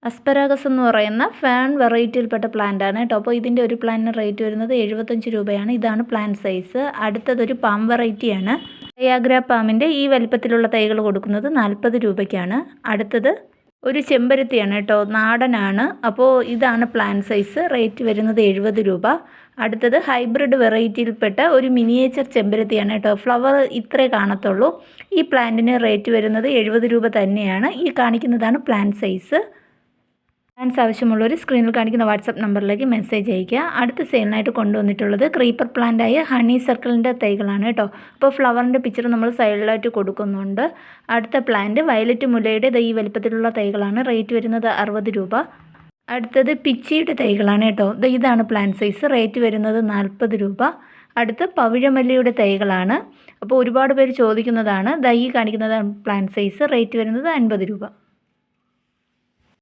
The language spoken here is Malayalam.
അസ്പരാഗസ് എന്ന് പറയുന്ന ഫാൻ വെറൈറ്റിയിൽപ്പെട്ട പ്ലാന്റ് ആണ് കേട്ടോ. അപ്പോൾ ഇതിൻ്റെ ഒരു പ്ലാന്റിന് റേറ്റ് വരുന്നത് 75 രൂപയാണ്. ഇതാണ് പ്ലാന്റ് സൈസ്. അടുത്തതൊരു പാം വെറൈറ്റിയാണ്. ഡയാഗ്ര പാമിൻ്റെ ഈ വലിപ്പത്തിലുള്ള തൈകൾ കൊടുക്കുന്നത് 40 രൂപയ്ക്കാണ്. അടുത്തത് ഒരു ചെമ്പരത്തിയാണ് കേട്ടോ, നാടനാണ്. അപ്പോൾ ഇതാണ് പ്ലാന്റ് സൈസ്, റേറ്റ് വരുന്നത് 70 രൂപ. അടുത്തത് ഹൈബ്രിഡ് വെറൈറ്റിയിൽപ്പെട്ട ഒരു മിനിയേച്ചർ ചെമ്പരത്തിയാണ് കേട്ടോ. ഫ്ലവർ ഇത്രേ കാണത്തുള്ളൂ. ഈ പ്ലാന്റിന് റേറ്റ് വരുന്നത് 70 രൂപ തന്നെയാണ്. ഈ കാണിക്കുന്നതാണ് പ്ലാന്റ് സൈസ്. പ്ലാന്റ്സ് ആവശ്യമുള്ളവർ സ്ക്രീനിൽ കാണിക്കുന്ന വാട്സപ്പ് നമ്പറിലേക്ക് മെസ്സേജ് അയയ്ക്കുക. അടുത്ത സെയിലിനായിട്ട് കൊണ്ടുവന്നിട്ടുള്ളത് ക്രീപ്പർ പ്ലാന്റായ ഹണി സർക്കിളിൻ്റെ തൈകളാണ് കേട്ടോ. അപ്പോൾ ഫ്ലവറിൻ്റെ പിക്ചർ നമ്മൾ സൈഡിലായിട്ട് കൊടുക്കുന്നുണ്ട്. അടുത്ത പ്ലാന്റ് വയലറ്റ് മുല്ലയുടെ ഈ വലിപ്പത്തിലുള്ള തൈകളാണ്. റേറ്റ് വരുന്നത് 60 രൂപ. അടുത്തത് പിച്ചിയുടെ തൈകളാണ് കേട്ടോ. ഇതാണ് പ്ലാന്റ് സൈസ്, റേറ്റ് വരുന്നത് 40 രൂപ. അടുത്ത് പവിഴമല്ലിയുടെ തൈകളാണ്. അപ്പോൾ ഒരുപാട് പേര് ചോദിക്കുന്നതാണ്. ഈ കാണിക്കുന്നതാണ് പ്ലാന്റ് സൈസ്, റേറ്റ് വരുന്നത് 50 രൂപ.